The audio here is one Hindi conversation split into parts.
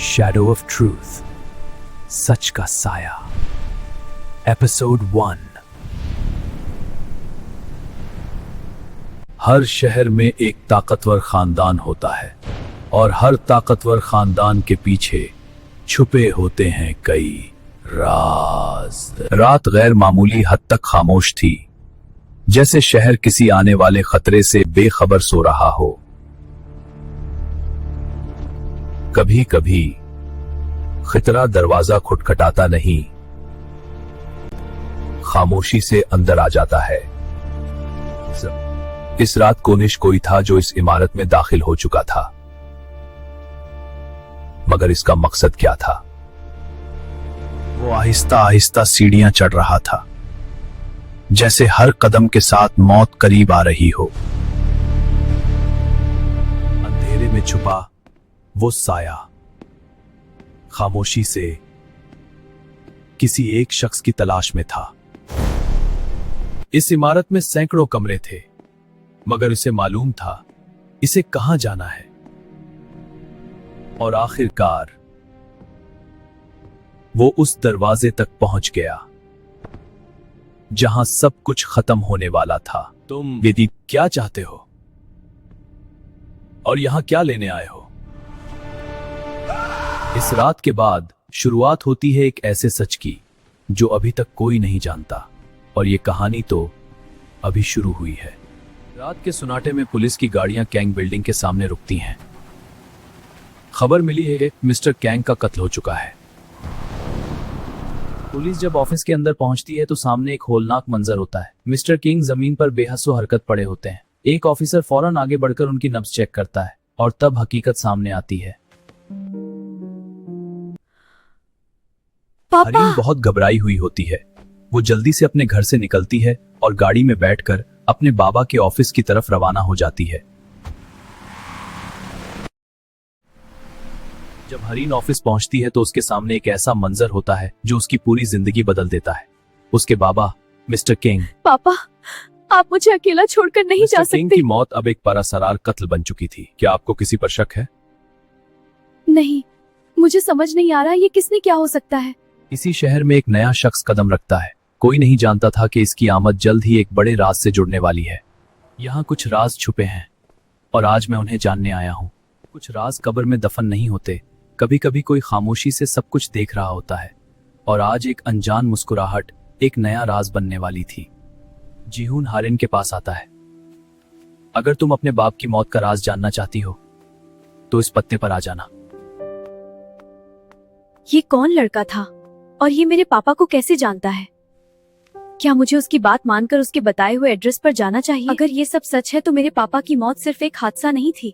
शैडो ऑफ ट्रूथ, सच का साया, एपिसोड 1। हर शहर में एक ताकतवर खानदान होता है और हर ताकतवर खानदान के पीछे छुपे होते हैं कई राज। रात गैर मामूली हद तक खामोश थी, जैसे शहर किसी आने वाले खतरे से बेखबर सो रहा हो। कभी कभी खतरा दरवाजा खटखटाता नहीं, खामोशी से अंदर आ जाता है। इस रात कोनिश कोई था जो इस इमारत में दाखिल हो चुका था, मगर इसका मकसद क्या था? वो आहिस्ता आहिस्ता सीढ़ियां चढ़ रहा था, जैसे हर कदम के साथ मौत करीब आ रही हो। अंधेरे में छुपा वो साया खामोशी से किसी एक शख्स की तलाश में था। इस इमारत में सैकड़ों कमरे थे, मगर उसे मालूम था इसे कहां जाना है। और आखिरकार वो उस दरवाजे तक पहुंच गया जहां सब कुछ खत्म होने वाला था। तुम यदि क्या चाहते हो और यहां क्या लेने आए हो? इस रात के बाद शुरुआत होती है एक ऐसे सच की जो अभी तक कोई नहीं जानता, और ये कहानी तो अभी शुरू हुई है। रात के सुनाटे में पुलिस की गाड़ियां कैंग बिल्डिंग के सामने रुकती हैं। खबर मिली है कि मिस्टर कैंग का कत्ल हो चुका है। पुलिस जब ऑफिस के अंदर पहुंचती है तो सामने एक होलनाक मंजर होता है। मिस्टर किंग जमीन पर बेहसो हरकत पड़े होते हैं। एक ऑफिसर फौरन आगे बढ़कर उनकी नब्ज चेक करता है और तब हकीकत सामने आती है। हरीन बहुत घबराई हुई होती है। वो जल्दी से अपने घर से निकलती है और गाड़ी में बैठकर अपने बाबा के ऑफिस की तरफ रवाना हो जाती है। जब हरीन ऑफिस पहुंचती है तो उसके सामने एक ऐसा मंजर होता है जो उसकी पूरी जिंदगी बदल देता है। उसके बाबा मिस्टर किंग। पापा, आप मुझे अकेला छोड़कर नहीं जा मिस्टर किंग सकते। की मौत अब एक बरासरार कत्ल बन चुकी थी। क्या आपको किसी पर शक है? नहीं, मुझे समझ नहीं आ रहा ये किसने क्या हो सकता है। इसी शहर में एक नया शख्स कदम रखता है। कोई नहीं जानता था कि इसकी आमद जल्द ही एक बड़े राज से जुड़ने वाली है। यहाँ कुछ राज छुपे हैं और आज मैं उन्हें जानने आया हूँ। कुछ राज कब्र में दफन नहीं होते, कभी कभी कोई खामोशी से सब कुछ देख रहा होता है। और आज एक अनजान मुस्कुराहट एक नया राज बनने वाली थी। जीहून हारिन के पास आता है। अगर तुम अपने बाप की मौत का राज जानना चाहती हो तो इस पत्ते पर आ जाना। ये कौन लड़का था और ये मेरे पापा को कैसे जानता है? क्या मुझे उसकी बात मानकर उसके बताए हुए एड्रेस पर जाना चाहिए? अगर ये सब सच है तो मेरे पापा की मौत सिर्फ एक हादसा नहीं थी।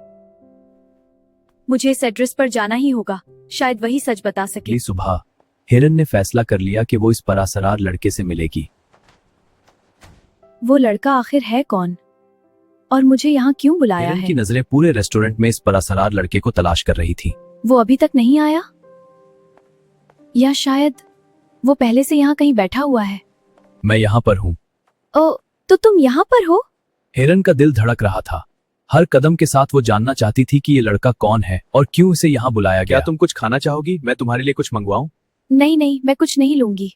मुझे इस एड्रेस पर जाना ही होगा, शायद वही सच बता सके। अगली सुबह हिरन ने फैसला कर लिया कि वो इस बरासरार लड़के से मिलेगी। वो लड़का आखिर है कौन और मुझे यहाँ क्यों बुलाया हिरन है? की नजरें पूरे रेस्टोरेंट में इस बरासरार लड़के को तलाश कर रही थी। वो अभी तक नहीं आया, या शायद वो पहले से यहाँ कहीं बैठा हुआ है। मैं यहाँ पर हूँ। ओ, तो तुम यहाँ पर हो? हिरन का दिल धड़क रहा था। हर कदम के साथ वो जानना चाहती थी कि ये लड़का कौन है और क्यों इसे यहाँ बुलाया गया। क्या तुम कुछ खाना चाहोगी? मैं तुम्हारे लिए कुछ मंगवाऊं? नहीं नहीं, मैं कुछ नहीं लूंगी।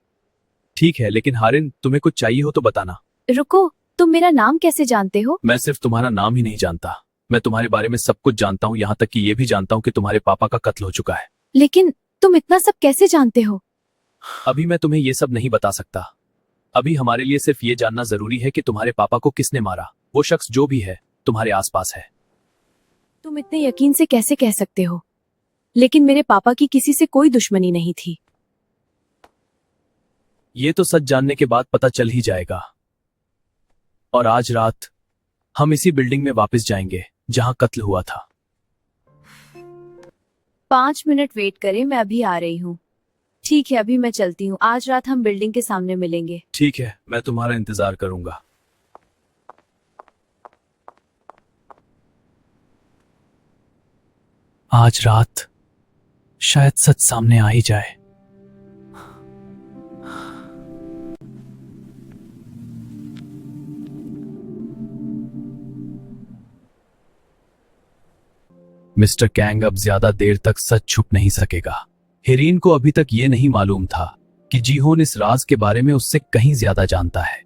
ठीक है, लेकिन हारिन तुम्हें कुछ चाहिए हो तो बताना। रुको, तुम मेरा नाम कैसे जानते हो? मैं सिर्फ तुम्हारा नाम ही नहीं जानता, मैं तुम्हारे बारे में सब कुछ जानता हूँ, यहाँ तक कि ये भी जानता हूँ कि तुम्हारे पापा का कत्ल हो चुका है। लेकिन तुम इतना सब कैसे जानते हो? अभी मैं तुम्हें ये सब नहीं बता सकता। अभी हमारे लिए सिर्फ ये जानना जरूरी है कि तुम्हारे पापा को किसने मारा। वो शख्स जो भी है तुम्हारे आसपास है। तुम इतने यकीन से कैसे कह सकते हो? लेकिन मेरे पापा की किसी से कोई दुश्मनी नहीं थी। ये तो सच जानने के बाद पता चल ही जाएगा। और आज रात हम इसी बिल्डिंग में वापस जाएंगे जहां कत्ल हुआ था। 5 मिनट वेट करें, मैं अभी आ रही हूँ। ठीक है, अभी मैं चलती हूँ। आज रात हम बिल्डिंग के सामने मिलेंगे। ठीक है, मैं तुम्हारा इंतजार करूंगा। आज रात शायद सच सामने आ ही जाए। मिस्टर कैंग अब ज्यादा देर तक सच छुप नहीं सकेगा। हेरीन को अभी तक ये नहीं मालूम था कि जीहोन इस राज के बारे में उससे कहीं ज्यादा जानता है।